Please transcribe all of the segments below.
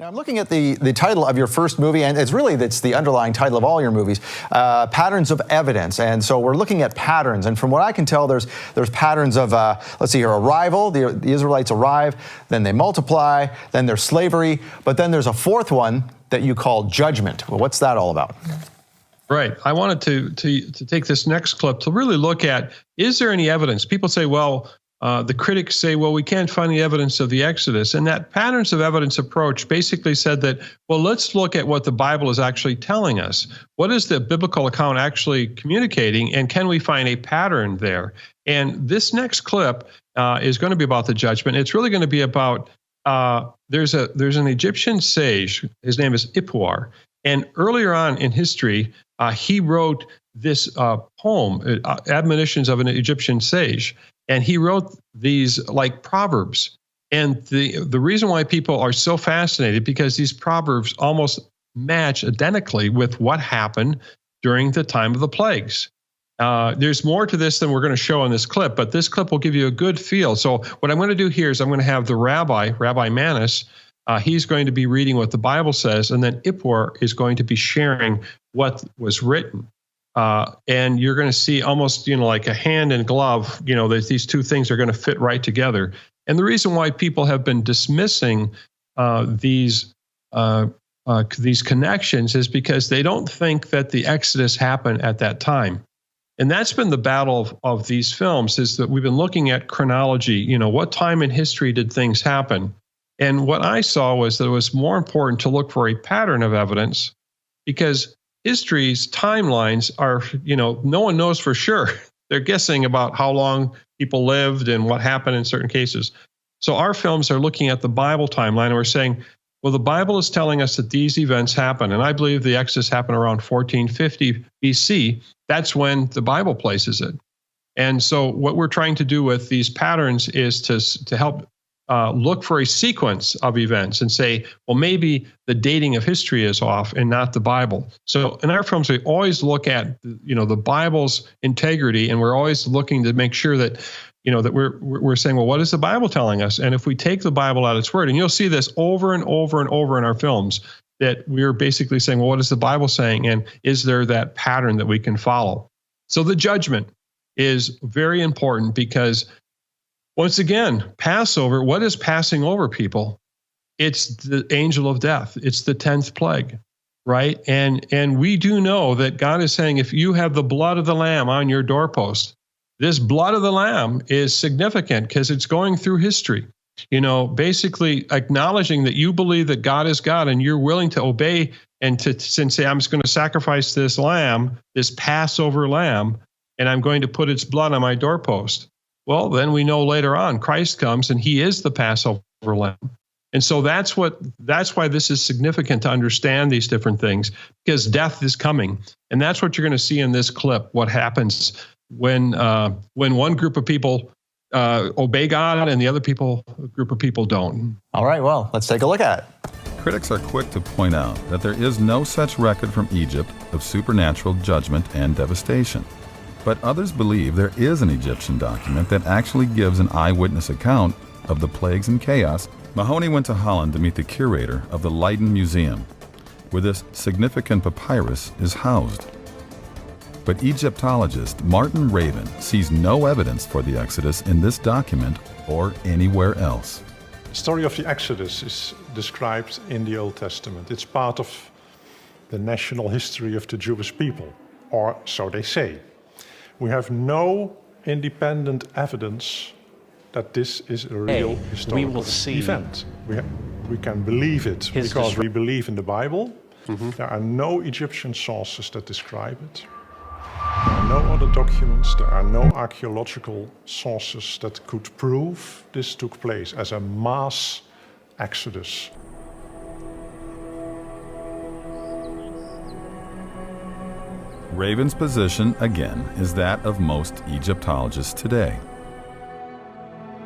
Now, I'm looking at the title of your first movie, and it's the underlying title of all your movies, Patterns of Evidence. And so we're looking at patterns. And from what I can tell, there's patterns of, let's see here, arrival. The Israelites arrive, then they multiply, then there's slavery, but then there's a fourth one that you call judgment. Well, what's that all about? Right. I wanted to take this next clip to really look at, is there any evidence? People say, well, the critics say, well, we can't find the evidence of the Exodus. And that patterns of evidence approach basically said that, well, let's look at what the Bible is actually telling us. What is the biblical account actually communicating? And can we find a pattern there? And this next clip is going to be about the judgment. It's really going to be about, there's an Egyptian sage. His name is Ipuwer. And earlier on in history, he wrote this poem, Admonitions of an Egyptian Sage. And he wrote these like proverbs. And the reason why people are so fascinated, because these proverbs almost match identically with what happened during the time of the plagues. There's more to this than we're going to show in this clip, but this clip will give you a good feel. So what I'm going to do here is I'm going to have the Rabbi Manis, he's going to be reading what the Bible says, and then Ipuwer is going to be sharing what was written. And you're going to see almost, like a hand and glove, that these two things are going to fit right together. And the reason why people have been dismissing these connections is because they don't think that the Exodus happened at that time. And that's been the battle of these films, is that we've been looking at chronology. What time in history did things happen? And what I saw was that it was more important to look for a pattern of evidence, because history's timelines are, no one knows for sure. They're guessing about how long people lived and what happened in certain cases. So our films are looking at the Bible timeline, and we're saying, well, the Bible is telling us that these events happen. And I believe the Exodus happened around 1450 BC. That's when the Bible places it. And so what we're trying to do with these patterns is to help look for a sequence of events and say, well, maybe the dating of history is off and not the Bible. So in our films, we always look at, the Bible's integrity, and we're always looking to make sure that, that we're saying, well, what is the Bible telling us? And if we take the Bible at its word, and you'll see this over and over and over in our films, that we're basically saying, well, what is the Bible saying? And is there that pattern that we can follow? So the judgment is very important, because once again, Passover, what is passing over people? It's the angel of death. It's the 10th plague, right? And we do know that God is saying, if you have the blood of the Lamb on your doorpost, this blood of the Lamb is significant because it's going through history. Basically acknowledging that you believe that God is God and you're willing to obey and to say, I'm just going to sacrifice this lamb, this Passover lamb, and I'm going to put its blood on my doorpost. Well, then we know later on Christ comes and he is the Passover lamb. And so that's why this is significant to understand these different things, because death is coming. And that's what you're going to see in this clip, what happens when one group of people obey God and the other group of people don't. All right, well, let's take a look at it. Critics are quick to point out that there is no such record from Egypt of supernatural judgment and devastation. But others believe there is an Egyptian document that actually gives an eyewitness account of the plagues and chaos. Mahoney went to Holland to meet the curator of the Leiden Museum, where this significant papyrus is housed. But Egyptologist Martin Raven sees no evidence for the Exodus in this document or anywhere else. The story of the Exodus is described in the Old Testament. It's part of the national history of the Jewish people, or so they say. We have no independent evidence that this is a real historical event. We can believe it because we believe in the Bible. There are no Egyptian sources that describe it. There are no other documents, there are no archaeological sources that could prove this took place as a mass exodus. Raven's position, again, is that of most Egyptologists today.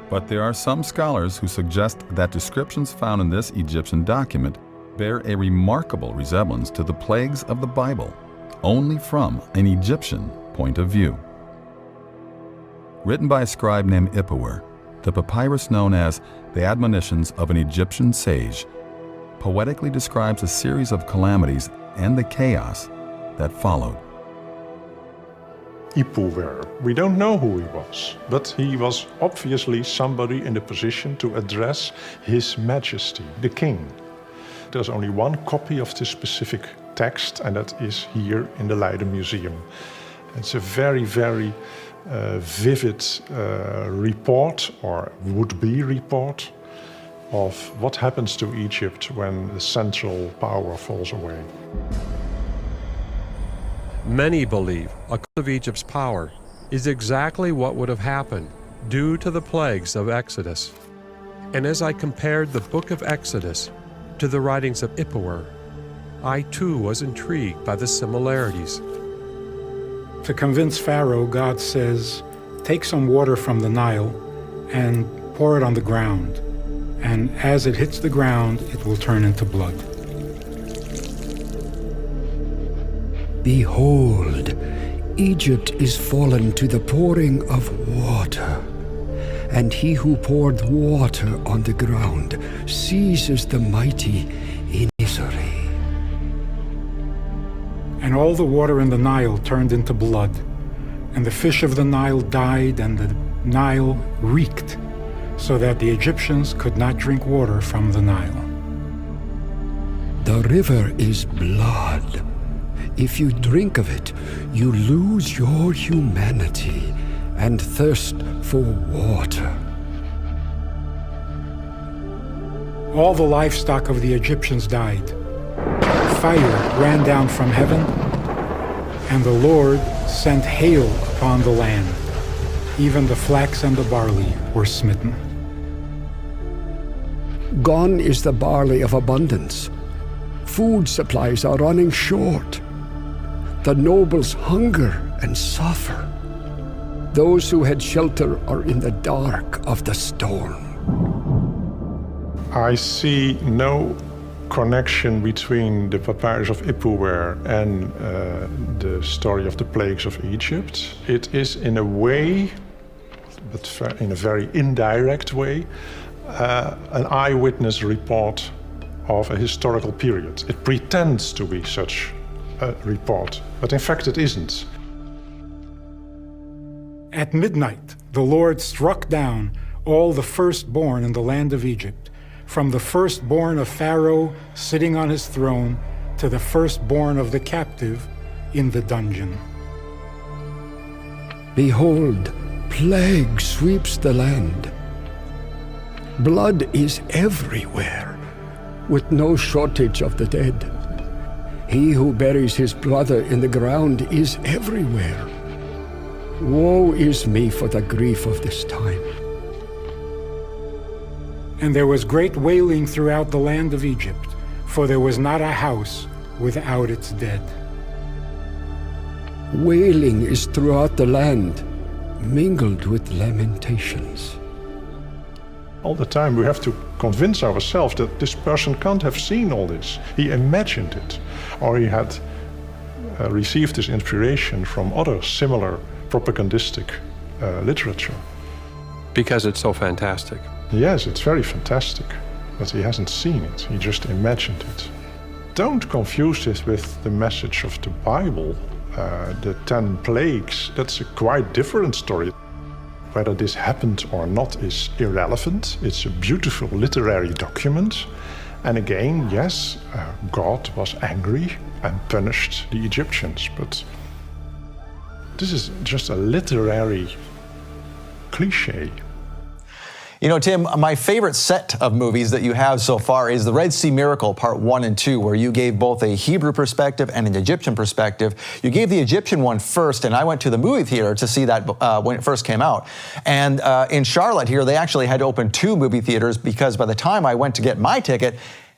But there are some scholars who suggest that descriptions found in this Egyptian document bear a remarkable resemblance to the plagues of the Bible, only from an Egyptian point of view. Written by a scribe named Ipuwer, the papyrus known as the Admonitions of an Egyptian Sage poetically describes a series of calamities and the chaos that followed. Ipuwer. We don't know who he was, but he was obviously somebody in a position to address His Majesty, the King. There's only one copy of this specific text, and that is here in the Leiden Museum. It's a very, very vivid report, or would-be report, of what happens to Egypt when the central power falls away. Many believe a cult of Egypt's power is exactly what would have happened due to the plagues of Exodus. And as I compared the book of Exodus to the writings of Ipuwer, I too was intrigued by the similarities. To convince Pharaoh, God says, take some water from the Nile and pour it on the ground. And as it hits the ground, it will turn into blood. Behold, Egypt is fallen to the pouring of water, and he who poured water on the ground seizes the mighty in misery. And all the water in the Nile turned into blood, and the fish of the Nile died, and the Nile reeked, so that the Egyptians could not drink water from the Nile. The river is blood. If you drink of it, you lose your humanity and thirst for water. All the livestock of the Egyptians died. Fire ran down from heaven, and the Lord sent hail upon the land. Even the flax and the barley were smitten. Gone is the barley of abundance. Food supplies are running short. The nobles hunger and suffer. Those who had shelter are in the dark of the storm. I see no connection between the papyrus of Ipuwer and the story of the plagues of Egypt. It is in a way, but in a very indirect way, an eyewitness report of a historical period. It pretends to be such a report, but in fact it isn't. At midnight, the Lord struck down all the firstborn in the land of Egypt, from the firstborn of Pharaoh sitting on his throne to the firstborn of the captive in the dungeon. Behold, plague sweeps the land. Blood is everywhere, with no shortage of the dead. He who buries his brother in the ground is everywhere. Woe is me for the grief of this time. And there was great wailing throughout the land of Egypt, for there was not a house without its dead. Wailing is throughout the land, mingled with lamentations. All the time we have to convince ourselves that this person can't have seen all this. He imagined it, or he had received his inspiration from other similar propagandistic literature. Because it's so fantastic. Yes, it's very fantastic, but he hasn't seen it. He just imagined it. Don't confuse this with the message of the Bible, the 10 plagues. That's a quite different story. Whether this happened or not is irrelevant. It's a beautiful literary document. And again, yes, God was angry and punished the Egyptians, but this is just a literary cliché. You know, Tim, my favorite set of movies that you have so far is the Red Sea Miracle Part 1 and 2, where you gave both a Hebrew perspective and an Egyptian perspective. You gave the Egyptian one first, and I went to the movie theater to see that when it first came out. And in Charlotte here, they actually had to open 2 movie theaters because by the time I went to get my ticket,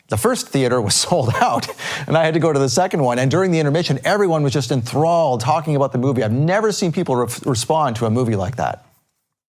the first theater was sold out, and I had to go to the second one. And during the intermission, everyone was just enthralled talking about the movie. I've never seen people respond to a movie like that.